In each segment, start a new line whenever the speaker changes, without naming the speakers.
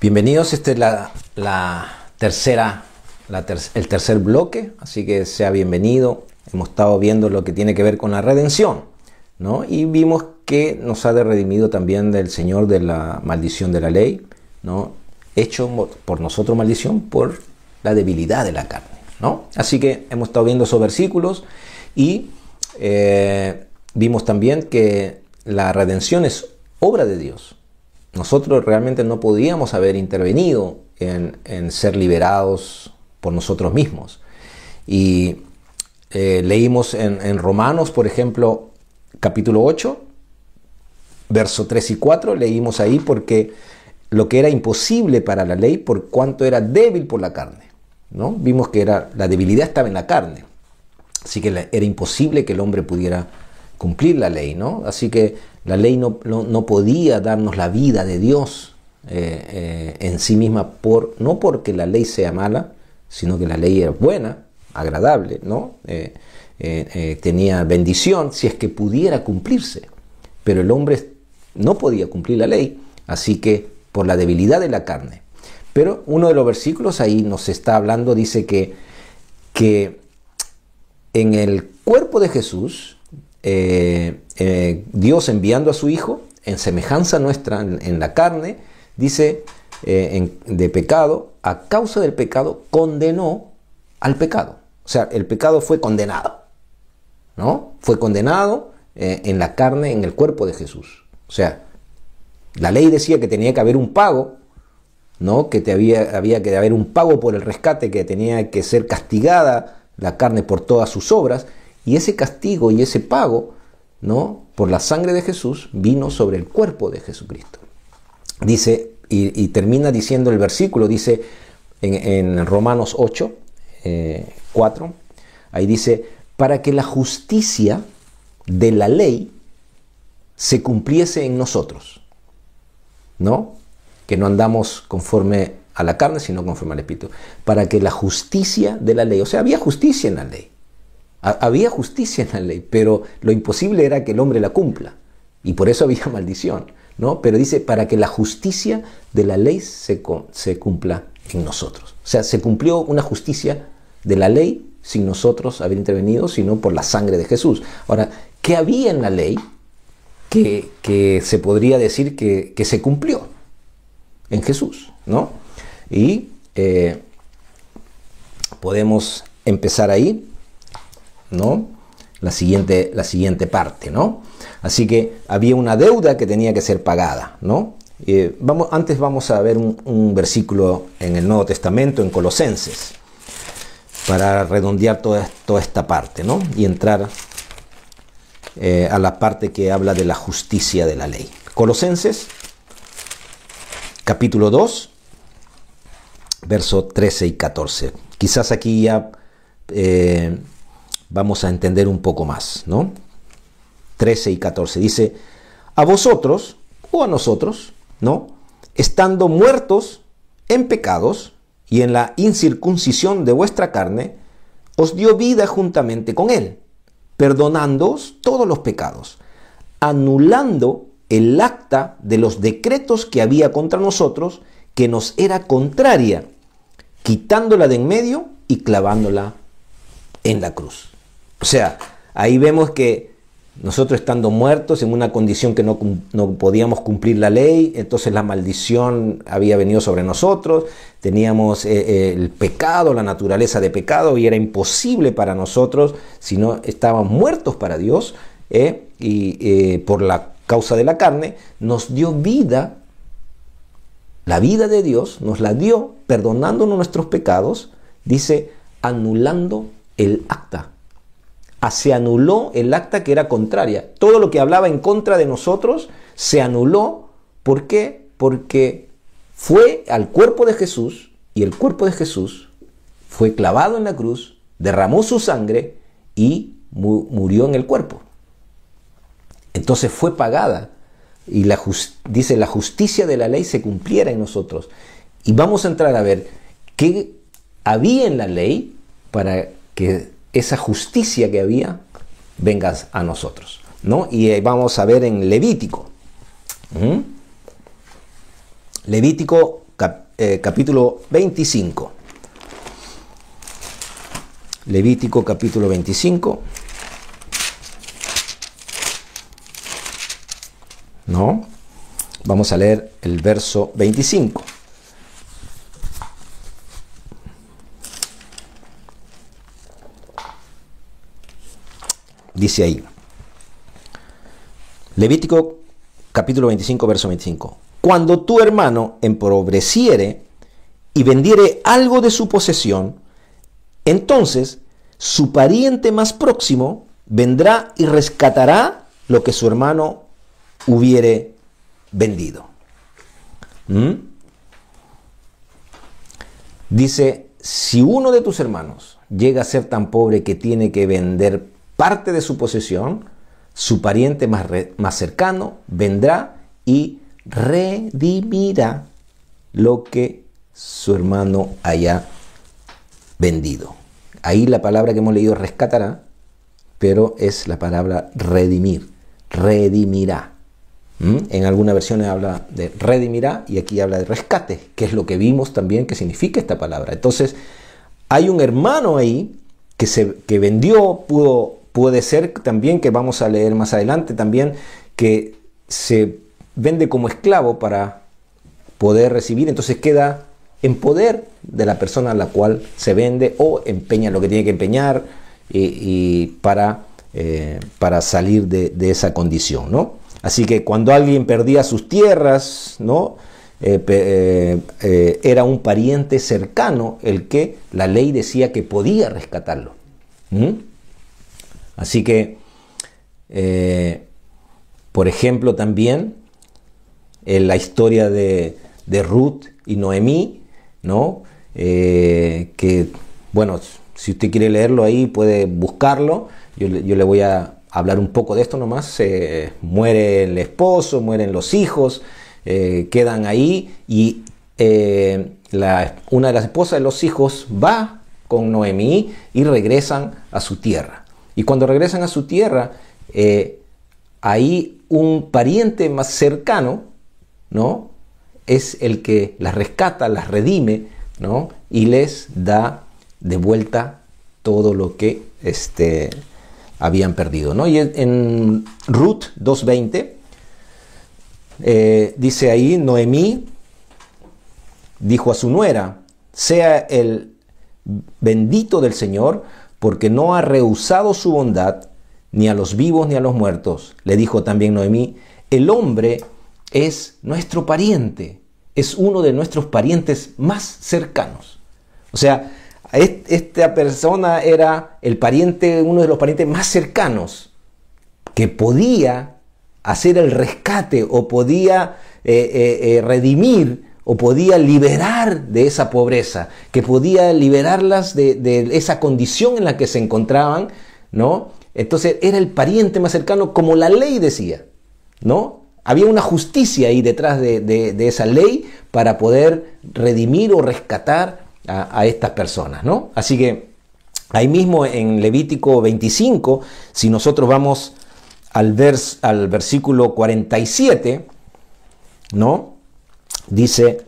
Bienvenidos, este es el tercer bloque, así que sea bienvenido. Hemos estado viendo lo que tiene que ver con la redención, ¿no? Y vimos que nos ha redimido también del Señor de la maldición de la ley, ¿no? Hecho por nosotros maldición por la debilidad de la carne, ¿no? Así que hemos estado viendo esos versículos y vimos también que la redención es obra de Dios. Nosotros realmente no podíamos haber intervenido en ser liberados por nosotros mismos. Y leímos en Romanos, por ejemplo, capítulo 8, verso 3 y 4, leímos ahí porque lo que era imposible para la ley, por cuanto era débil por la carne, ¿no? Vimos que la debilidad estaba en la carne, así que era imposible que el hombre pudiera cumplir la ley, ¿no? Así que la ley no podía darnos la vida de Dios en sí misma, no porque la ley sea mala, sino que la ley era buena, agradable, ¿no? Tenía bendición si es que pudiera cumplirse, pero el hombre no podía cumplir la ley, así que por la debilidad de la carne. Pero uno de los versículos ahí nos está hablando, dice que en el cuerpo de Jesús, Dios enviando a su Hijo en semejanza nuestra en la carne, dice de pecado, a causa del pecado condenó al pecado. O sea, el pecado fue condenado, ¿no? Fue condenado en la carne, en el cuerpo de Jesús. O sea, la ley decía que tenía que haber un pago, ¿no? Que había que haber un pago por el rescate, que tenía que ser castigada la carne por todas sus obras. Y ese castigo y ese pago, ¿no? Por la sangre de Jesús vino sobre el cuerpo de Jesucristo. Dice, y termina diciendo el versículo, dice en Romanos 8, 4, ahí dice, para que la justicia de la ley se cumpliese en nosotros, ¿no? Que no andamos conforme a la carne, sino conforme al Espíritu. Para que la justicia de la ley, o sea, había justicia en la ley. Había justicia en la ley, pero lo imposible era que el hombre la cumpla. Y por eso había maldición, ¿no? Pero dice, para que la justicia de la ley se cumpla en nosotros. O sea, se cumplió una justicia de la ley sin nosotros haber intervenido, sino por la sangre de Jesús. Ahora, ¿qué había en la ley que se podría decir que se cumplió en Jesús, ¿no? Y podemos empezar ahí, ¿no? La siguiente parte, ¿no? Así que había una deuda que tenía que ser pagada, ¿no? Antes vamos a ver un versículo en el Nuevo Testamento, en Colosenses, para redondear toda esta parte, ¿no? Y entrar a la parte que habla de la justicia de la ley. Colosenses, capítulo 2, verso 13 y 14. Quizás aquí ya vamos a entender un poco más, ¿no? 13 y 14. Dice, a vosotros, o a nosotros, ¿no? Estando muertos en pecados y en la incircuncisión de vuestra carne, os dio vida juntamente con él, perdonándoos todos los pecados, anulando el acta de los decretos que había contra nosotros, que nos era contraria, quitándola de en medio y clavándola en la cruz. O sea, ahí vemos que nosotros estando muertos en una condición que no podíamos cumplir la ley, entonces la maldición había venido sobre nosotros, teníamos el pecado, la naturaleza de pecado, y era imposible para nosotros, si no estábamos muertos para Dios, y por la causa de la carne, nos dio vida, la vida de Dios nos la dio perdonándonos nuestros pecados, dice, anulando el acta. Se anuló el acta que era contraria. Todo lo que hablaba en contra de nosotros se anuló. ¿Por qué? Porque fue al cuerpo de Jesús, y el cuerpo de Jesús fue clavado en la cruz, derramó su sangre y murió en el cuerpo. Entonces fue pagada, y dice, la justicia de la ley se cumpliera en nosotros. Y vamos a entrar a ver qué había en la ley para que esa justicia que había venga a nosotros, ¿no? Y vamos a ver en Levítico. Levítico capítulo 25. Levítico capítulo 25. ¿No? Vamos a leer el verso 25. Dice ahí, Levítico capítulo 25, verso 25. Cuando tu hermano empobreciere y vendiere algo de su posesión, entonces su pariente más próximo vendrá y rescatará lo que su hermano hubiere vendido. Dice, si uno de tus hermanos llega a ser tan pobre que tiene que vender parte de su posesión, su pariente más cercano vendrá y redimirá lo que su hermano haya vendido. Ahí la palabra que hemos leído rescatará, pero es la palabra redimir, redimirá. En alguna versión habla de redimirá y aquí habla de rescate, que es lo que vimos también que significa esta palabra. Entonces, hay un hermano ahí que vendió, puede ser también, que vamos a leer más adelante también, que se vende como esclavo para poder recibir, entonces queda en poder de la persona a la cual se vende o empeña lo que tiene que empeñar y para salir de esa condición, ¿no? Así que cuando alguien perdía sus tierras, ¿no? Era un pariente cercano el que la ley decía que podía rescatarlo. Así que, por ejemplo, también en la historia de Ruth y Noemí, ¿no? Que, bueno, si usted quiere leerlo ahí, puede buscarlo. Yo le voy a hablar un poco de esto nomás. Muere el esposo, mueren los hijos, quedan ahí y una de las esposas de los hijos va con Noemí y regresan a su tierra. Y cuando regresan a su tierra, ahí un pariente más cercano, ¿no? Es el que las rescata, las redime, ¿no? Y les da de vuelta todo lo que habían perdido, ¿no? Y en Ruth 2:20 dice ahí, Noemí dijo a su nuera, sea el bendito del Señor, porque no ha rehusado su bondad, ni a los vivos ni a los muertos. Le dijo también Noemí, el hombre es nuestro pariente, es uno de nuestros parientes más cercanos. O sea, esta persona era el pariente, uno de los parientes más cercanos, que podía hacer el rescate o podía redimir o podía liberar de esa pobreza, que podía liberarlas de esa condición en la que se encontraban, ¿no? Entonces era el pariente más cercano, como la ley decía, ¿no? Había una justicia ahí detrás de esa ley para poder redimir o rescatar a estas personas, ¿no? Así que ahí mismo en Levítico 25, si nosotros vamos al versículo 47, ¿no? Dice,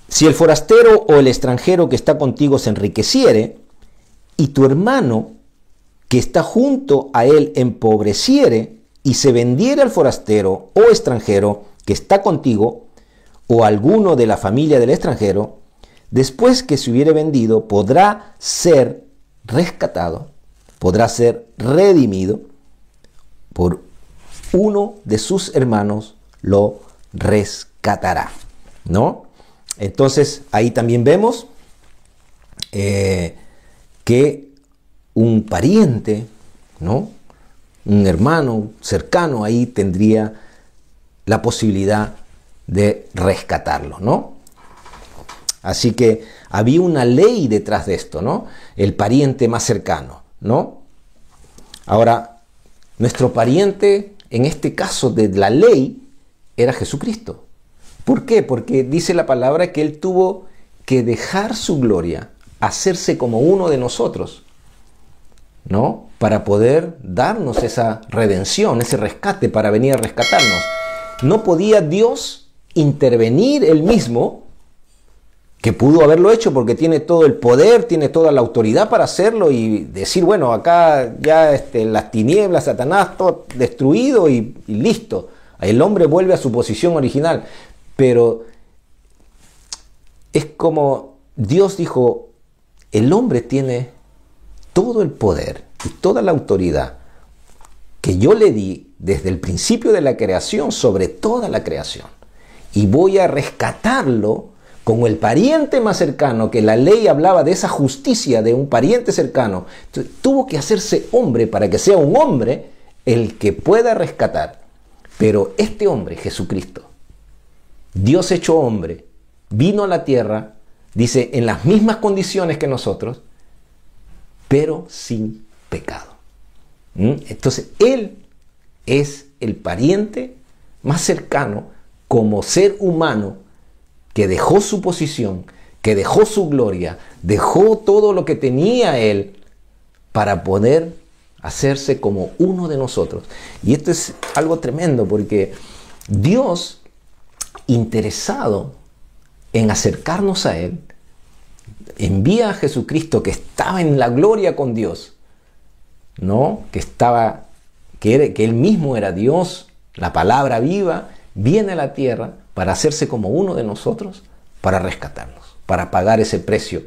si el forastero o el extranjero que está contigo se enriqueciere y tu hermano que está junto a él empobreciere y se vendiere al forastero o extranjero que está contigo o alguno de la familia del extranjero, después que se hubiere vendido podrá ser rescatado, podrá ser redimido por uno de sus hermanos, lo rescatará, ¿no? Entonces ahí también vemos que un pariente, ¿no? Un hermano cercano ahí tendría la posibilidad de rescatarlo, ¿no? Así que había una ley detrás de esto, ¿no? El pariente más cercano, ¿no? Ahora, nuestro pariente, en este caso de la ley, era Jesucristo. ¿Por qué? Porque dice la palabra que Él tuvo que dejar su gloria, hacerse como uno de nosotros, ¿no? Para poder darnos esa redención, ese rescate, para venir a rescatarnos. No podía Dios intervenir él mismo, que pudo haberlo hecho porque tiene todo el poder, tiene toda la autoridad para hacerlo y decir, bueno, acá ya las tinieblas, Satanás, todo destruido y listo. El hombre vuelve a su posición original. Pero es como Dios dijo, el hombre tiene todo el poder y toda la autoridad que yo le di desde el principio de la creación sobre toda la creación. Y voy a rescatarlo como el pariente más cercano, que la ley hablaba de esa justicia de un pariente cercano. Entonces, tuvo que hacerse hombre para que sea un hombre el que pueda rescatar. Pero este hombre, Jesucristo, Dios hecho hombre, vino a la tierra, dice, en las mismas condiciones que nosotros, pero sin pecado. Entonces, Él es el pariente más cercano como ser humano que dejó su posición, que dejó su gloria, dejó todo lo que tenía Él para poder hacerse como uno de nosotros. Y esto es algo tremendo porque Dios, interesado en acercarnos a Él, envía a Jesucristo que estaba en la gloria con Dios, ¿no? Que Él mismo era Dios, la palabra viva, viene a la tierra para hacerse como uno de nosotros, para rescatarnos, para pagar ese precio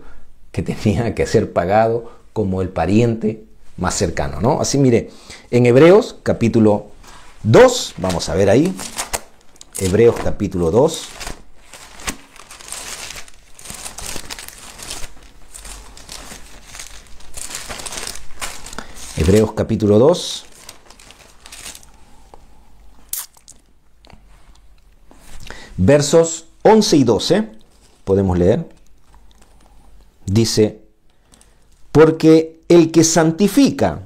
que tenía que ser pagado como el pariente más cercano, ¿no? Así, mire, en Hebreos capítulo 2, vamos a ver ahí, Hebreos capítulo 2. Hebreos capítulo 2. Versos 11 y 12, podemos leer. Dice, porque el que santifica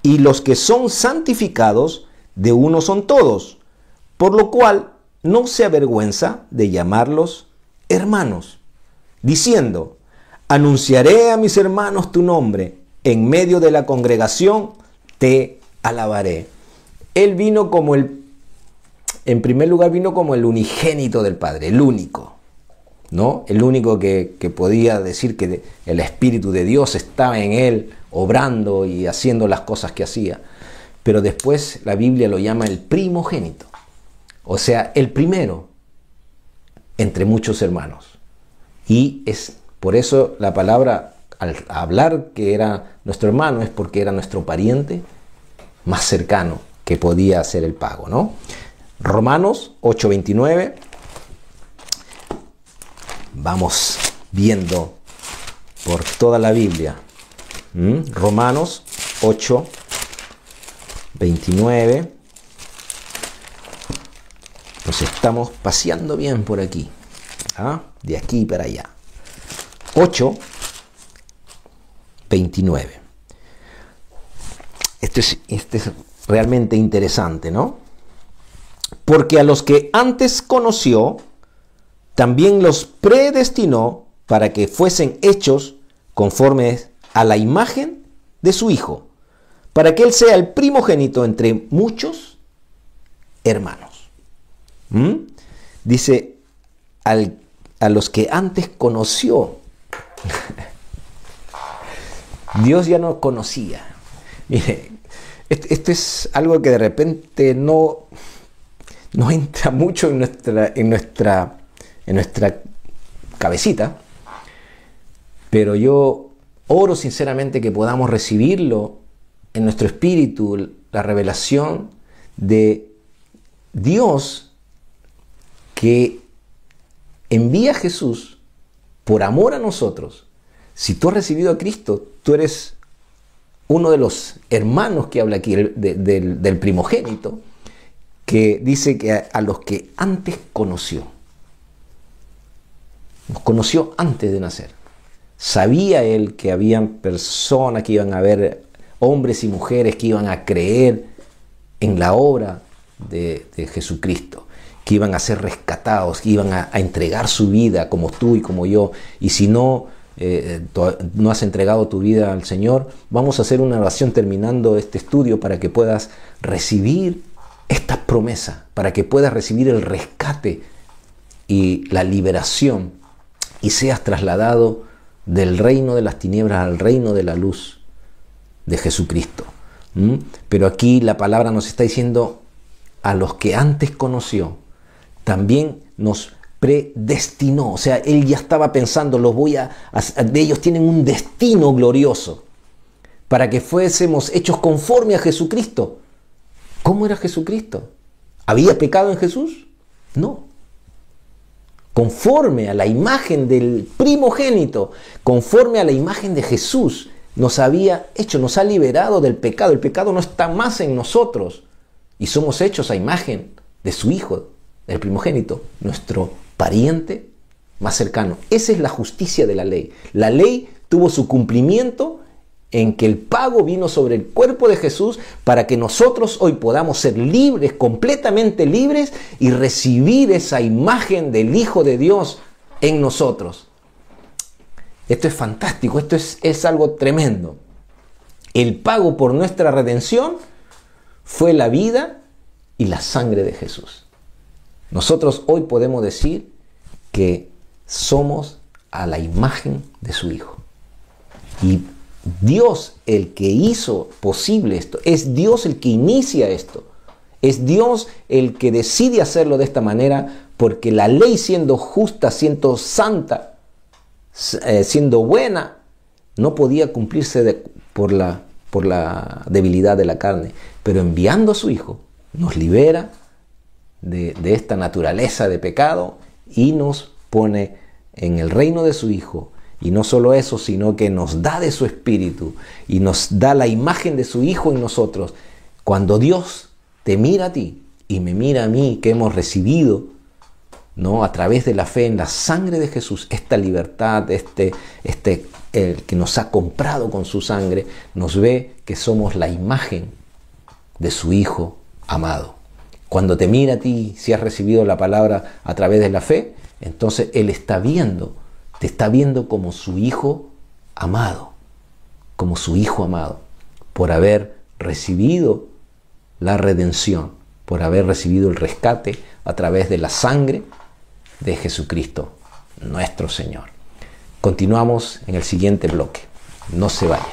y los que son santificados de uno son todos, por lo cual no se avergüenza de llamarlos hermanos, diciendo, anunciaré a mis hermanos tu nombre, en medio de la congregación te alabaré. Él vino como en primer lugar vino como el unigénito del Padre, el único, ¿no? El único que podía decir que el Espíritu de Dios estaba en él, obrando y haciendo las cosas que hacía. Pero después la Biblia lo llama el primogénito, o sea, el primero entre muchos hermanos. Y es por eso la palabra, al hablar que era nuestro hermano, es porque era nuestro pariente más cercano que podía hacer el pago, ¿no? Romanos 8:29. Vamos viendo por toda la Biblia. Romanos 8:29. Nos estamos paseando bien por aquí. De aquí para allá. 8:29. Este es realmente interesante, ¿no? Porque a los que antes conoció, también los predestinó para que fuesen hechos conforme a la imagen de su Hijo, para que Él sea el primogénito entre muchos hermanos. Dice, a los que antes conoció. Dios ya no conocía. Mire, esto es algo que de repente no entra mucho en nuestra cabecita, pero yo oro sinceramente que podamos recibirlo en nuestro espíritu, la revelación de Dios que envía a Jesús por amor a nosotros. Si tú has recibido a Cristo, tú eres uno de los hermanos que habla aquí, del primogénito, que dice que a los que antes conoció. Nos conoció antes de nacer. Sabía Él que habían personas, que iban a haber hombres y mujeres que iban a creer en la obra de Jesucristo, que iban a ser rescatados, que iban a entregar su vida como tú y como yo. Y si no has entregado tu vida al Señor, vamos a hacer una oración terminando este estudio para que puedas recibir esta promesa, para que puedas recibir el rescate y la liberación y seas trasladado del reino de las tinieblas al reino de la luz de Jesucristo. Pero aquí la palabra nos está diciendo: a los que antes conoció, también nos predestinó. O sea, Él ya estaba pensando, de ellos tienen un destino glorioso, para que fuésemos hechos conforme a Jesucristo. ¿Cómo era Jesucristo? ¿Había pecado en Jesús? No. Conforme a la imagen del primogénito, conforme a la imagen de Jesús, nos había hecho, nos ha liberado del pecado. El pecado no está más en nosotros y somos hechos a imagen de su Hijo, el primogénito, nuestro pariente más cercano. Esa es la justicia de la ley. La ley tuvo su cumplimiento en que el pago vino sobre el cuerpo de Jesús para que nosotros hoy podamos ser libres, completamente libres, y recibir esa imagen del Hijo de Dios en nosotros. Esto es fantástico, esto es algo tremendo. El pago por nuestra redención fue la vida y la sangre de Jesús. Nosotros hoy podemos decir que somos a la imagen de su Hijo. Y Dios el que hizo posible esto, es Dios el que inicia esto, es Dios el que decide hacerlo de esta manera, porque la ley, siendo justa, siendo santa, siendo buena, no podía cumplirse por la debilidad de la carne, pero enviando a su Hijo nos libera de esta naturaleza de pecado y nos pone en el reino de su Hijo. Y no solo eso, sino que nos da de su Espíritu y nos da la imagen de su Hijo en nosotros. Cuando Dios te mira a ti y me mira a mí, que hemos recibido, ¿no?, a través de la fe en la sangre de Jesús, esta libertad, el que nos ha comprado con su sangre, nos ve que somos la imagen de su Hijo amado. Cuando te mira a ti, si has recibido la palabra a través de la fe, entonces Él está viendo, te está viendo como su Hijo amado, como su Hijo amado, por haber recibido la redención, por haber recibido el rescate a través de la sangre de Jesucristo, nuestro Señor. Continuamos en el siguiente bloque. No se vayan.